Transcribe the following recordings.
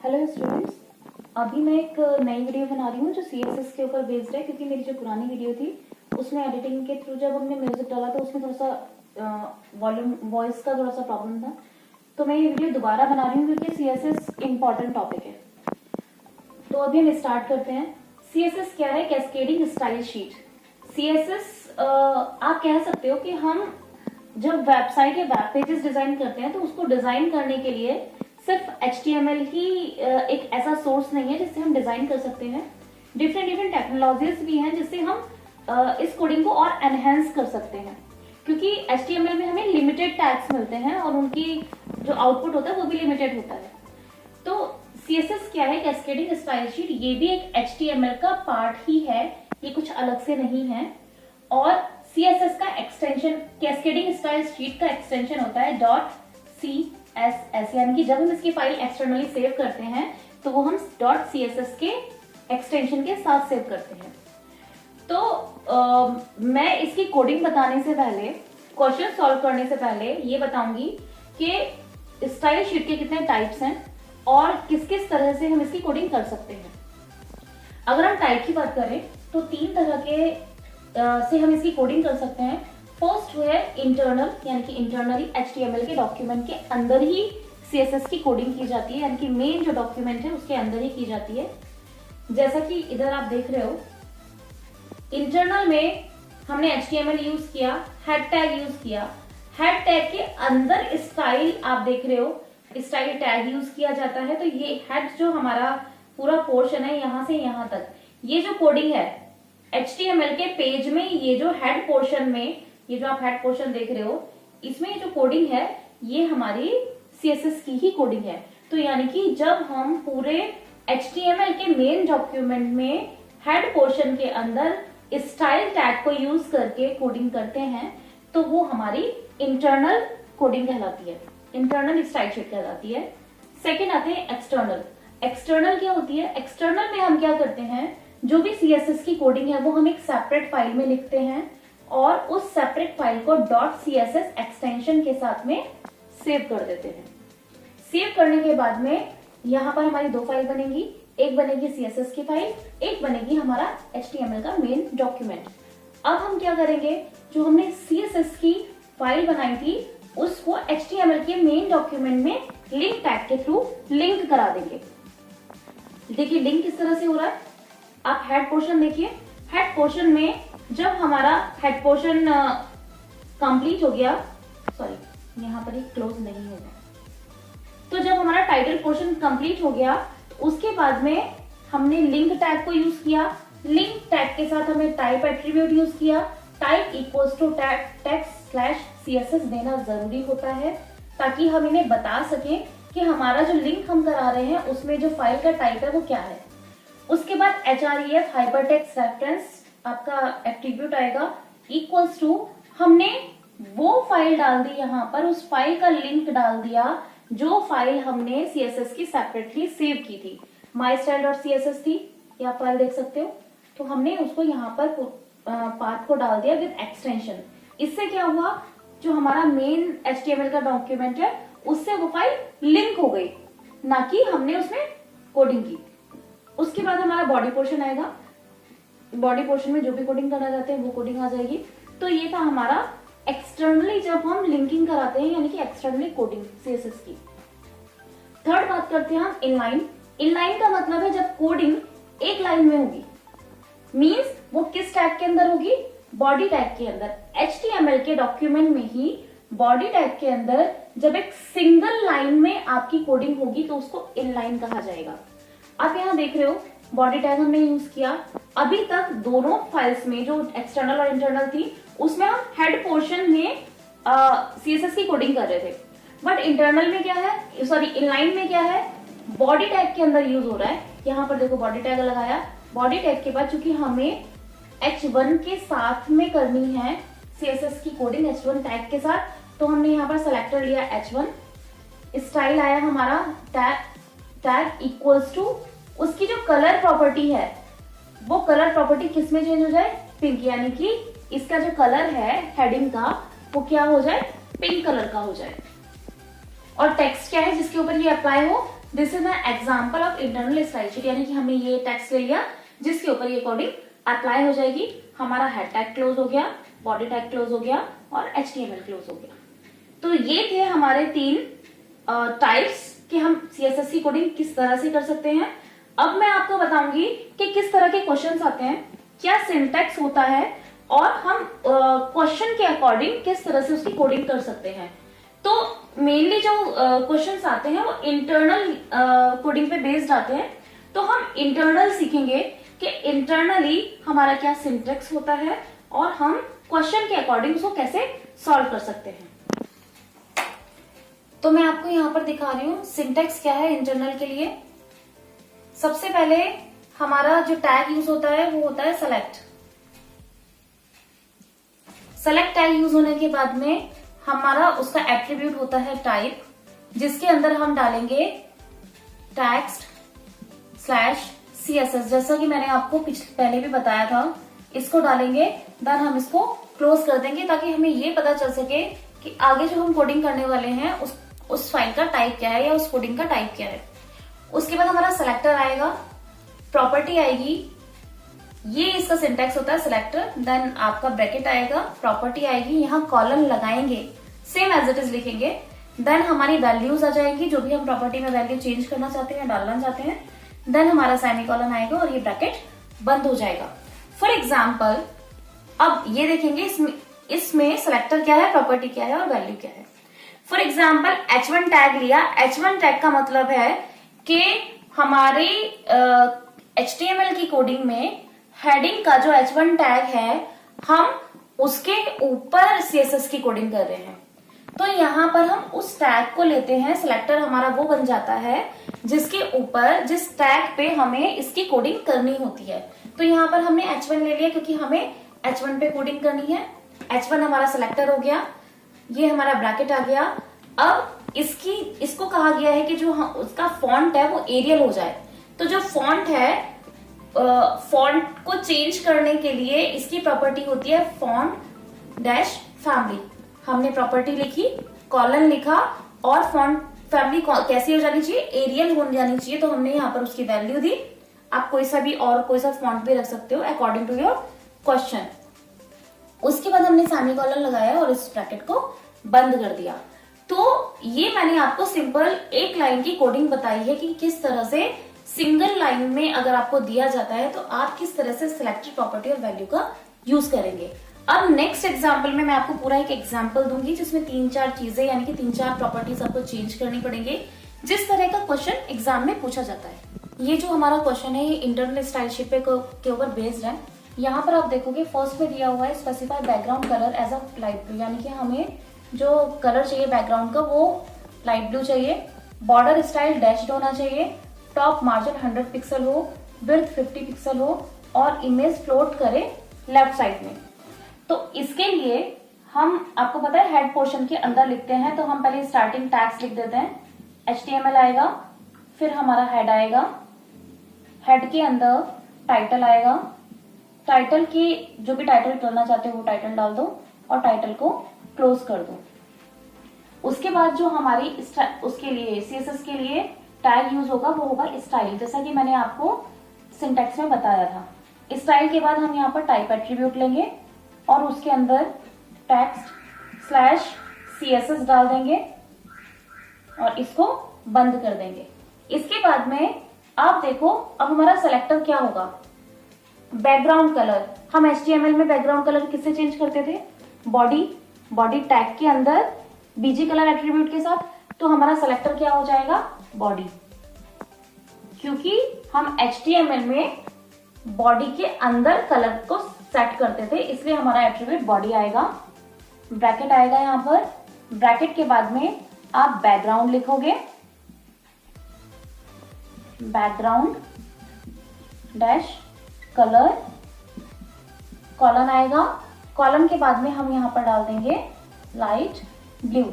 Hello students, अभी मैं एक नई वीडियो बना रही हूँ जो CSS के ऊपर बेस्ड है, क्योंकि मेरी जो पुरानी वीडियो थी उसमें एडिटिंग के थ्रू जब हमने म्यूजिक डाला तो उसमें थोड़ा सा वॉल्यूम वॉइस का थोड़ा सा प्रॉब्लम था। तो मैं ये वीडियो दोबारा बना रही हूँ क्योंकि CSS इम्पॉर्टेंट टॉपिक है। तो अभी हम स्टार्ट करते हैं। CSS क्या है? Cascading style sheet. CSS आप कह सकते हो कि हम जब वेबसाइट या वेब पेजेस डिजाइन करते हैं तो उसको डिजाइन करने के लिए सिर्फ HTML ही एक ऐसा सोर्स नहीं है जिससे हम डिजाइन कर सकते हैं। डिफरेंट टेक्नोलॉजीज भी हैं जिससे हम इस कोडिंग को और एनहेंस कर सकते हैं, क्योंकि HTML में हमें लिमिटेड टैग्स मिलते हैं और उनकी जो आउटपुट होता है वो भी लिमिटेड होता है। तो CSS क्या है? Cascading style sheet. ये भी एक HTML का पार्ट ही है, ये कुछ अलग से नहीं है। और CSS का एक्सटेंशन, कैस्केडिंग स्टाइल शीट का एक्सटेंशन होता है .css, यानी कि जब हम इसकी फाइल एक्सटर्नली सेव करते हैं तो वो हम .css के एक्सटेंशन के साथ सेव करते हैं। तो मैं इसकी कोडिंग बताने से पहले, क्वेश्चन सॉल्व करने से पहले ये बताऊंगी कि स्टाइल शीट के कितने टाइप्स हैं और किस किस तरह से हम इसकी कोडिंग कर सकते हैं। अगर हम टाइप की बात करें तो 3 तरह के से हम इसकी कोडिंग कर सकते हैं। फर्स्ट है इंटरनल, यानी कि इंटरनली HTML के डॉक्यूमेंट के अंदर ही CSS की कोडिंग की जाती है, यानी कि मेन जो डॉक्यूमेंट है उसके अंदर ही की जाती है। जैसा कि इधर आप देख रहे हो, इंटरनल में हमने HTML यूज किया, हेड टैग यूज किया। हेड टैग के अंदर स्टाइल आप देख रहे हो, स्टाइल टैग यूज किया जाता है। तो ये हेड जो हमारा पूरा पोर्शन है यहां से यहां तक, ये जो कोडिंग है HTML के पेज में, ये जो हेड पोर्शन में, ये जो आप हेड पोर्शन देख रहे हो, इसमें जो कोडिंग है ये हमारी CSS की ही कोडिंग है। तो यानी कि जब हम पूरे HTML के मेन डॉक्यूमेंट में हेड पोर्शन के अंदर स्टाइल टैग को यूज करके कोडिंग करते हैं तो वो हमारी इंटरनल कोडिंग कहलाती है, इंटरनल स्टाइल शीट कहलाती है। सेकेंड आते हैं एक्सटर्नल। एक्सटर्नल क्या होती है? एक्सटर्नल में हम क्या करते हैं, जो भी CSS की कोडिंग है वो हम एक सेपरेट फाइल में लिखते हैं और उस सेपरेट फाइल को .css एक्सटेंशन के साथ में सेव कर देते हैं। सेव करने के बाद में यहाँ पर हमारी 2 फाइल बनेगी, एक बनेगी CSS की फाइल, एक बनेगी हमारा HTML का मेन डॉक्यूमेंट। अब हम क्या करेंगे, जो हमने CSS की फाइल बनाई थी उसको HTML के मेन डॉक्यूमेंट में लिंक टैग के थ्रू लिंक करा देंगे। देखिए लिंक किस तरह से हो रहा है, आप हेड पोर्शन देखिए। हेड पोर्शन में जब हमारा हेड पोर्शन कंप्लीट हो गया, सॉरी यहाँ पर एक क्लोज नहीं होगा, तो जब हमारा टाइटल पोर्शन कंप्लीट हो गया उसके बाद में हमने लिंक टैग को यूज किया। लिंक टैग के साथ हमें टाइप एट्रीब्यूट यूज किया। टाइप इक्वल्स टू टेक्स्ट/CSS देना जरूरी होता है ताकि हम इन्हें बता सकें कि हमारा जो लिंक हम करा रहे हैं उसमें जो फाइल का टाइप है वो क्या है। उसके बाद href हाइपरटेक्स्ट रेफरेंस आपका एट्रीब्यूट आएगा, इक्वल्स टू हमने वो फाइल डाल दी, यहाँ पर उस फाइल का लिंक डाल दिया जो फाइल हमने CSS की सेपरेटली सेव की थी। mystyle.css थी, ये आप फाइल देख सकते हो। तो हमने उसको यहाँ पर पाथ को डाल दिया विद एक्सटेंशन। इससे क्या हुआ, जो हमारा मेन HTML का डॉक्यूमेंट है उससे वो फाइल लिंक हो गई, ना कि हमने उसमें कोडिंग की। उसके बाद हमारा बॉडी पोर्शन आएगा। बॉडी पोर्शन में जो भी कोडिंग करना चाहते हैं वो कोडिंग आ जाएगी। तो ये था हमारा एक्सटर्नली जब हम लिंकिंग कराते हैं, यानी कि एक्सटर्नली कोडिंग CSS की। थर्ड बात करते हैं हम इनलाइन। इनलाइन का मतलब है जब कोडिंग एक लाइन में होगी, मींस वो किस टैग के अंदर होगी, बॉडी टैग के अंदर। HTML के डॉक्यूमेंट में ही बॉडी टैग के अंदर जब एक सिंगल लाइन में आपकी कोडिंग होगी तो उसको इनलाइन कहा जाएगा। आप यहाँ देख रहे हो बॉडी टैग हमने यूज किया। अभी तक दोनों फाइल्स में जो एक्सटर्नल और इंटरनल थी उसमें हम हेड पोर्शन में CSS की कोडिंग कर रहे थे, बट इंटरनल में क्या है, सॉरी इनलाइन में क्या है, बॉडी टैग के अंदर यूज हो रहा है। यहाँ पर देखो बॉडी टैग लगाया। बॉडी टैग के बाद चूंकि हमें H1 के साथ में करनी है CSS की कोडिंग, H1 टैग के साथ, तो हमने यहाँ पर सेलेक्टर लिया H1। स्टाइल आया हमारा टैग इक्वल्स टू, उसकी जो कलर प्रॉपर्टी है वो कलर प्रॉपर्टी किस में चेंज हो जाए, पिंक, यानी कि इसका जो कलर है हेडिंग का वो क्या हो जाए, पिंक कलर का हो जाए। और टेक्स्ट क्या है जिसके ऊपर ये अप्लाई हो, this is an example of internal style sheet, यानी कि हमने ये टेक्स्ट ले लिया जिसके ऊपर ये कोडिंग अप्लाई हो जाएगी। हमारा हेड टैग क्लोज हो गया, बॉडी टैग क्लोज हो गया और HTML क्लोज हो गया। तो ये थे हमारे 3 टाइप्स कि हम CSS की कोडिंग किस तरह से कर सकते हैं। अब मैं आपको बताऊंगी कि किस तरह के क्वेश्चंस आते हैं, क्या सिंटैक्स होता है और हम क्वेश्चन के अकॉर्डिंग किस तरह से उसकी कोडिंग कर सकते हैं। तो मेनली जो क्वेश्चंस आते हैं वो इंटरनल कोडिंग पे बेस्ड आते हैं। तो हम इंटरनल सीखेंगे कि इंटरनली हमारा क्या सिंटैक्स होता है और हम क्वेश्चन के अकॉर्डिंग उसको कैसे सॉल्व कर सकते हैं। तो मैं आपको यहां पर दिखा रही हूं सिंटैक्स क्या है इंटरनल के लिए। सबसे पहले हमारा जो टैग यूज होता है वो होता है सेलेक्ट। सेलेक्ट टैग यूज होने के बाद में हमारा उसका एट्रीब्यूट होता है टाइप, जिसके अंदर हम डालेंगे टेक्स्ट स्लैश CSS, जैसा कि मैंने आपको पहले भी बताया था। इसको डालेंगे, देन हम इसको क्लोज कर देंगे ताकि हमें ये पता चल सके कि आगे जो हम कोडिंग करने वाले हैं उस फाइल का टाइप क्या है या उस कोडिंग का टाइप क्या है। उसके बाद हमारा सेलेक्टर आएगा, प्रॉपर्टी आएगी, ये इसका सिंटैक्स होता है सेलेक्टर। देन आपका ब्रैकेट आएगा, प्रॉपर्टी आएगी, यहाँ कॉलन लगाएंगे, सेम एज इट इज लिखेंगे। देन हमारी वैल्यूज आ जाएंगी, जो भी हम प्रॉपर्टी में वैल्यू चेंज करना चाहते हैं, डालना चाहते हैं। देन हमारा सेमीकोलन आएगा और ये ब्रैकेट बंद हो जाएगा। फॉर एग्जाम्पल अब ये देखेंगे इसमें सेलेक्टर क्या है, प्रॉपर्टी क्या है और वैल्यू क्या है। फॉर एग्जाम्पल H1 टैग लिया। H1 टैग का मतलब है कि हमारी HTML की कोडिंग में हेडिंग का जो H1 टैग है हम उसके ऊपर CSS की कोडिंग कर रहे हैं। तो यहाँ पर हम उस टैग को लेते हैं, सिलेक्टर हमारा वो बन जाता है जिसके ऊपर जिस टैग पे हमें इसकी कोडिंग करनी होती है। तो यहाँ पर हमने H1 ले लिया क्योंकि हमें H1 पे कोडिंग करनी है। H1 हमारा सिलेक्टर हो गया, ये हमारा ब्रैकेट आ गया। अब इसको कहा गया है कि जो उसका फॉन्ट है वो एरियल हो जाए। तो जो फॉन्ट है, फॉन्ट को चेंज करने के लिए इसकी प्रॉपर्टी होती है फॉन्ट डैश फैमिली। हमने प्रॉपर्टी लिखी, कॉलन लिखा और फॉन्ट फैमिली कैसी हो जानी चाहिए, एरियल हो जानी चाहिए। तो हमने यहाँ पर उसकी वैल्यू दी। आप कोई सा भी और कोई सा फॉन्ट भी रख सकते हो अकॉर्डिंग टू योर क्वेश्चन। उसके बाद हमने सेमीकोलन लगाया और इस ब्रैकेट को बंद कर दिया। तो ये मैंने आपको सिंपल एक लाइन की कोडिंग बताई है कि किस तरह से सिंगल लाइन में अगर आपको दिया जाता है तो आप किस तरह से सिलेक्टेड प्रॉपर्टी और वैल्यू का यूज करेंगे। अब नेक्स्ट एग्जाम्पल में मैं आपको पूरा एक एग्जाम्पल दूंगी जिसमें 3-4 चीजें यानी कि 3-4 प्रॉपर्टीज आपको चेंज करनी पड़ेंगे, जिस तरह का क्वेश्चन एग्जाम में पूछा जाता है। ये जो हमारा क्वेश्चन है ये इंटरनल स्टाइल शीट के ऊपर बेस्ड है। यहाँ पर आप देखोगे फर्स्ट में दिया हुआ है specify background colour as a light blue, यानी कि हमें जो कलर चाहिए बैकग्राउंड का वो लाइट ब्लू चाहिए। बॉर्डर स्टाइल डैश्ड होना चाहिए, टॉप मार्जिन 100 पिक्सल हो, विड्थ 50 पिक्सल हो और इमेज फ्लोट करे लेफ्ट साइड में। तो इसके लिए हम आपको पता है हेड पोर्शन के अंदर लिखते हैं। तो हम पहले स्टार्टिंग टैग्स लिख देते हैं। HTML आएगा, फिर हमारा हेड आएगा, हेड के अंदर टाइटल आएगा, टाइटल की जो भी टाइटल करना चाहते हो वो टाइटल डाल दो और टाइटल को क्लोज कर दो। उसके बाद जो हमारी उसके लिए CSS के लिए टैग यूज होगा वो होगा स्टाइल, जैसा कि मैंने आपको सिंटैक्स में बताया था। स्टाइल के बाद हम यहाँ पर टाइप एट्रीब्यूट लेंगे और उसके अंदर टेक्स्ट स्लैश CSS डाल देंगे और इसको बंद कर देंगे। इसके बाद में आप देखो अब हमारा सेलेक्टर क्या होगा, बैकग्राउंड कलर। हम HTML में बैकग्राउंड कलर किससे चेंज करते थे, बॉडी टैग के अंदर BG कलर एट्रीब्यूट के साथ। तो हमारा सेलेक्टर क्या हो जाएगा, बॉडी, क्योंकि हम HTML में बॉडी के अंदर कलर को सेट करते थे, इसलिए हमारा एट्रीब्यूट बॉडी आएगा। ब्रैकेट आएगा यहाँ पर, ब्रैकेट के बाद में आप बैकग्राउंड लिखोगे, बैकग्राउंड डैश कलर, कॉलन आएगा, कॉलन के बाद में हम यहाँ पर डाल देंगे लाइट ब्लू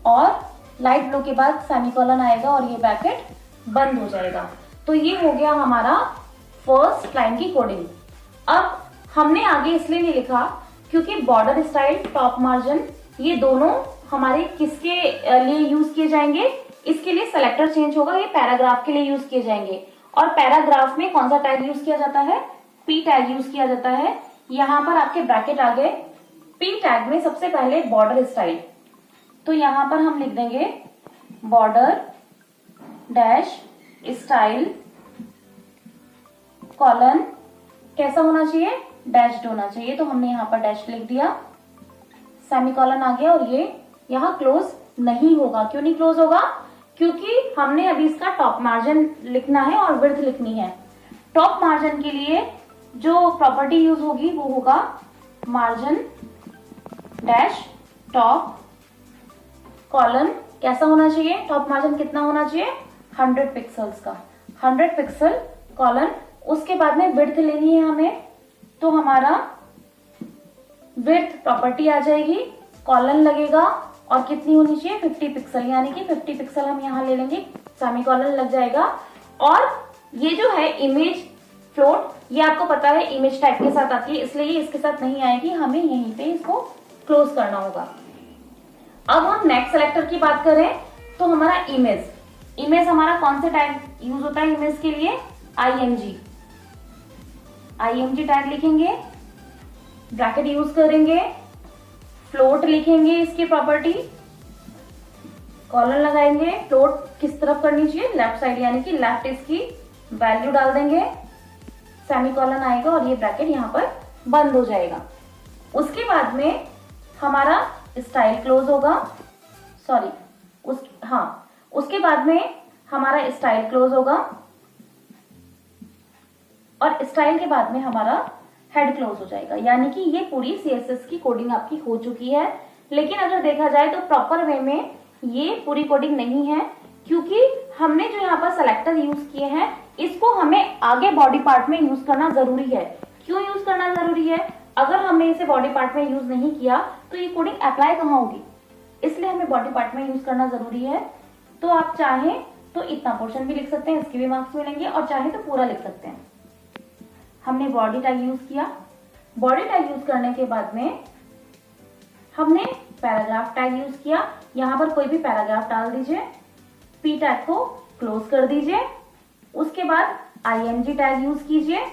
और लाइट ब्लू के बाद सेमीकोलन आएगा और ये ब्रैकेट बंद हो जाएगा। तो ये हो गया हमारा फर्स्ट लाइन की कोडिंग। अब हमने आगे इसलिए नहीं लिखा क्योंकि बॉर्डर स्टाइल, टॉप मार्जिन ये दोनों हमारे किसके लिए यूज किए जाएंगे, इसके लिए सेलेक्टर चेंज होगा, ये पैराग्राफ के लिए यूज किए जाएंगे। और पैराग्राफ में कौन सा टैग यूज किया जाता है? पी टैग यूज किया जाता है। यहां पर आपके ब्रैकेट आ गए। पी टैग में सबसे पहले बॉर्डर स्टाइल, तो यहां पर हम लिख देंगे बॉर्डर डैश स्टाइल कॉलन कैसा होना चाहिए? डैश्ड होना चाहिए। तो हमने यहाँ पर डैश लिख दिया, सेमीकॉलन आ गया, और ये यहाँ क्लोज नहीं होगा। क्यों नहीं क्लोज होगा? क्योंकि हमने अभी इसका टॉप मार्जिन लिखना है और विड्थ लिखनी है। टॉप मार्जिन के लिए जो प्रॉपर्टी यूज होगी वो होगा मार्जिन डैश टॉप कॉलन कैसा होना चाहिए? टॉप मार्जिन कितना होना चाहिए? 100 पिक्सल्स का, 100 पिक्सल कॉलन। उसके बाद में विड्थ लेनी है हमें, तो हमारा विड्थ प्रॉपर्टी आ जाएगी, कॉलन लगेगा और कितनी होनी चाहिए? 50 पिक्सल, यानी कि 50 पिक्सल हम यहाँ ले लेंगे, सेमीकॉलन लग जाएगा। और ये जो है इमेज फ्लोट, ये आपको पता है इमेज टैग के साथ आती है, इसलिए इसके साथ नहीं आएगी, हमें यहीं पे इसको क्लोज करना होगा। अब हम नेक्स्ट सेलेक्टर की बात करें तो हमारा इमेज हमारा कौन से टैग यूज होता है इमेज के लिए? IMG टैग लिखेंगे, ब्रैकेट यूज करेंगे, फ्लोट लिखेंगे इसकी प्रॉपर्टी, कॉलन लगाएंगे। फ्लोट किस तरफ करनी चाहिए? लेफ्ट साइड, यानी कि लेफ्ट इसकी वैल्यू डाल देंगे, सेमीकॉलन आएगा और ये ब्रैकेट यहाँ पर बंद हो जाएगा। उसके बाद में हमारा स्टाइल क्लोज होगा, सॉरी उसके बाद में हमारा स्टाइल क्लोज होगा और स्टाइल के बाद में हमारा हेड क्लोज हो जाएगा। यानी कि ये पूरी CSS की कोडिंग आपकी हो चुकी है। लेकिन अगर देखा जाए तो प्रॉपर वे में ये पूरी कोडिंग नहीं है, क्योंकि हमने जो यहाँ पर सेलेक्टर यूज किए हैं इसको हमें आगे बॉडी पार्ट में यूज करना जरूरी है। क्यों यूज करना जरूरी है? अगर हमने इसे बॉडी पार्ट में यूज नहीं किया तो ये कोडिंग अप्लाई कहाँ होगी, इसलिए हमें बॉडी पार्ट में यूज करना जरूरी है। तो आप चाहें तो इतना पोर्शन भी लिख सकते हैं, इसके भी मार्क्स मिलेंगे, और चाहे तो पूरा लिख सकते हैं। हमने बॉडी टैग यूज किया, बॉडी टैग यूज करने के बाद में हमने पैराग्राफ टैग यूज किया। यहां पर कोई भी पैराग्राफ डाल दीजिए, पी टैग को क्लोज कर दीजिए। उसके बाद IMG टैग यूज कीजिए,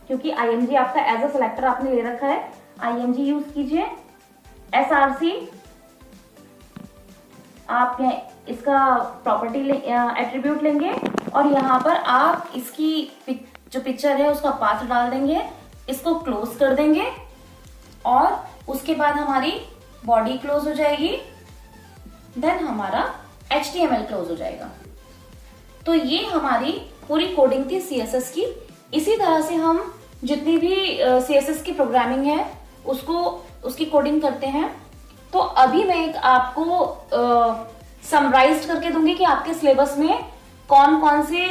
क्योंकि IMG आपका एज अ सेलेक्टर आपने ले रखा है, IMG यूज कीजिए। SRC आप इसका प्रॉपर्टी एट्रीब्यूट लेंगे और यहाँ पर आप इसकी जो पिक्चर है उसका पाथ डाल देंगे, इसको क्लोज कर देंगे और उसके बाद हमारी बॉडी क्लोज हो जाएगी, देन हमारा HTML क्लोज हो जाएगा। तो ये हमारी पूरी कोडिंग थी CSS की। इसी तरह से हम जितनी भी CSS की प्रोग्रामिंग है उसकी कोडिंग करते हैं। तो अभी मैं एक आपको समराइज करके दूंगी कि आपके सिलेबस में कौन कौन से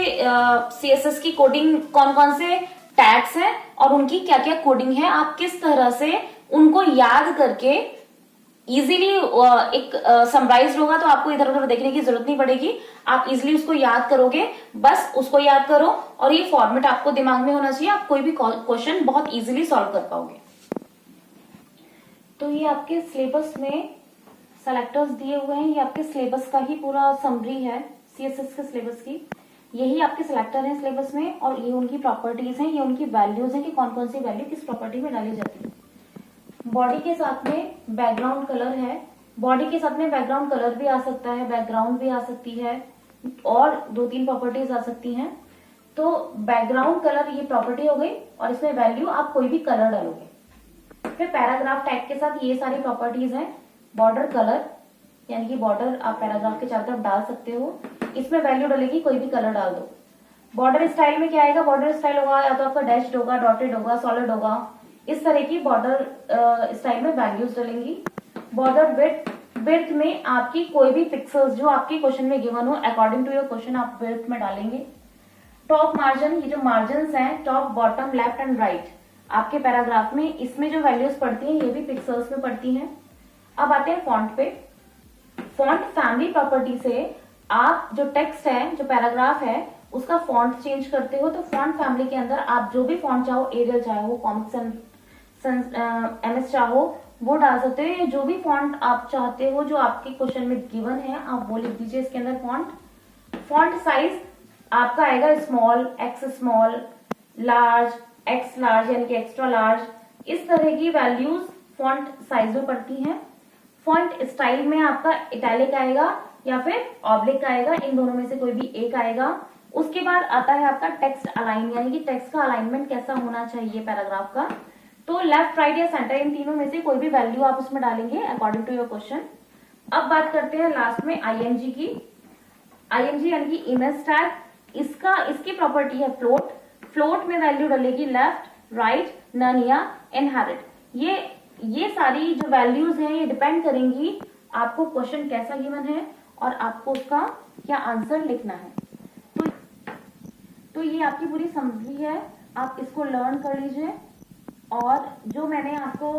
CSS की कोडिंग, कौन कौन से टैग्स हैं और उनकी क्या क्या कोडिंग है। आप किस तरह से उनको याद करके इजीली एक समराइज होगा, तो आपको इधर उधर देखने की जरूरत नहीं पड़ेगी, आप इजीली उसको याद करोगे। बस उसको याद करो और ये फॉर्मेट आपको दिमाग में होना चाहिए, आप कोई भी क्वेश्चन बहुत इजीली सॉल्व कर पाओगे। तो ये आपके सिलेबस में सेलेक्टर्स दिए हुए हैं, ये आपके सिलेबस का ही पूरा समरी है CSS के सिलेबस की। यही आपके सेलेक्टर हैं सिलेबस में और ये उनकी प्रॉपर्टीज हैं, ये उनकी वैल्यूज हैं कि कौन कौन सी वैल्यू किस प्रॉपर्टी में डाली जाती है। बॉडी के साथ में बैकग्राउंड कलर है, बॉडी के साथ में बैकग्राउंड कलर भी आ सकता है, बैकग्राउंड भी आ सकती है और 2-3 प्रॉपर्टीज आ सकती हैं। तो बैकग्राउंड कलर ये प्रॉपर्टी हो गई और इसमें वैल्यू आप कोई भी कलर डालोगे। फिर पैराग्राफ टैग के साथ ये सारी प्रॉपर्टीज हैं। बॉर्डर कलर यानी कि बॉर्डर आप पैराग्राफ के चारों तरफ डाल सकते हो, इसमें वैल्यू डलेगी, कोई भी कलर डाल दो। बॉर्डर स्टाइल में क्या आएगा? बॉर्डर स्टाइल होगा या तो आपका डैश्ड होगा, डॉटेड होगा, सॉलिड होगा, इस तरह की बॉर्डर स्टाइल में वैल्यूज डलेंगी। बॉर्डर विड्थ में आपकी कोई भी पिक्सल्स जो आपके क्वेश्चन में गिवन हो अकॉर्डिंग टू योर क्वेश्चन आप विड्थ में डालेंगे। टॉप मार्जिन, ये जो मार्जिन हैं top, bottom, left and right आपके पैराग्राफ में, इसमें जो वैल्यूज पड़ती हैं ये भी पिक्सल्स में पड़ती हैं। अब आते हैं फॉन्ट पे। फॉन्ट फैमिली प्रॉपर्टी से आप जो टेक्स्ट है, जो पैराग्राफ है, उसका फॉन्ट चेंज करते हो। तो फॉन्ट फैमिली के अंदर आप जो भी फॉन्ट चाहो, एरियल चाहो, कॉमिक सन MS चाहो, वो डाल सकते हो, या जो भी फॉन्ट आप चाहते हो जो आपके क्वेश्चन में गिवन है आप वो लिख दीजिए इसके अंदर। फॉन्ट साइज आपका आएगा small, x small, large, x large यानी कि एक्स्ट्रा लार्ज, इस तरह की वैल्यूज फॉन्ट साइज में पड़ती हैं। फॉन्ट स्टाइल में आपका इटैलिक आएगा या फिर ऑब्लिक आएगा, इन दोनों में से कोई भी एक आएगा। उसके बाद आता है आपका टेक्स्ट अलाइन, यानी कि टेक्स्ट का अलाइनमेंट कैसा होना चाहिए पैराग्राफ का। तो लेफ्ट, राइट या सेंटर, इन तीनों में से कोई भी वैल्यू आप उसमें डालेंगे अकॉर्डिंग टू योर क्वेश्चन। अब बात करते हैं लास्ट में आईएनजी की। आईएनजी यानी कि इमेज टैग, इसकी प्रॉपर्टी है फ्लोट। फ्लोट में वैल्यू डलेगी लेफ्ट, राइट, नन या इनहेरिट। ये सारी जो वैल्यूज हैं ये डिपेंड करेंगी आपको क्वेश्चन कैसा गिवन है और आपको उसका क्या आंसर लिखना है। तो ये आपकी पूरी समझी है, आप इसको लर्न कर लीजिए। और जो मैंने आपको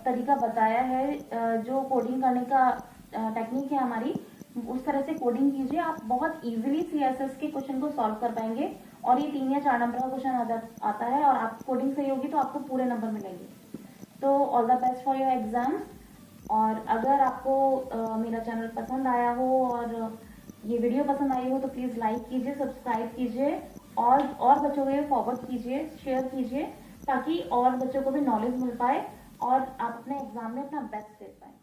तरीका बताया है, जो कोडिंग करने का टेक्निक है हमारी, उस तरह से कोडिंग कीजिए, आप बहुत इजीली सीएसएस के क्वेश्चन को सॉल्व कर पाएंगे। और ये 3 या 4 नंबर का क्वेश्चन आता है और आप कोडिंग सही होगी तो आपको पूरे नंबर मिलेंगे। तो all the best for your exams. और अगर आपको मेरा चैनल पसंद आया हो और ये वीडियो पसंद आई हो तो प्लीज लाइक कीजिए, सब्सक्राइब कीजिए और बच्चों को फॉरवर्ड कीजिए, शेयर कीजिए, ताकि और बच्चों को भी नॉलेज मिल पाए और आप अपने एग्जाम में अपना बेस्ट दे पाए।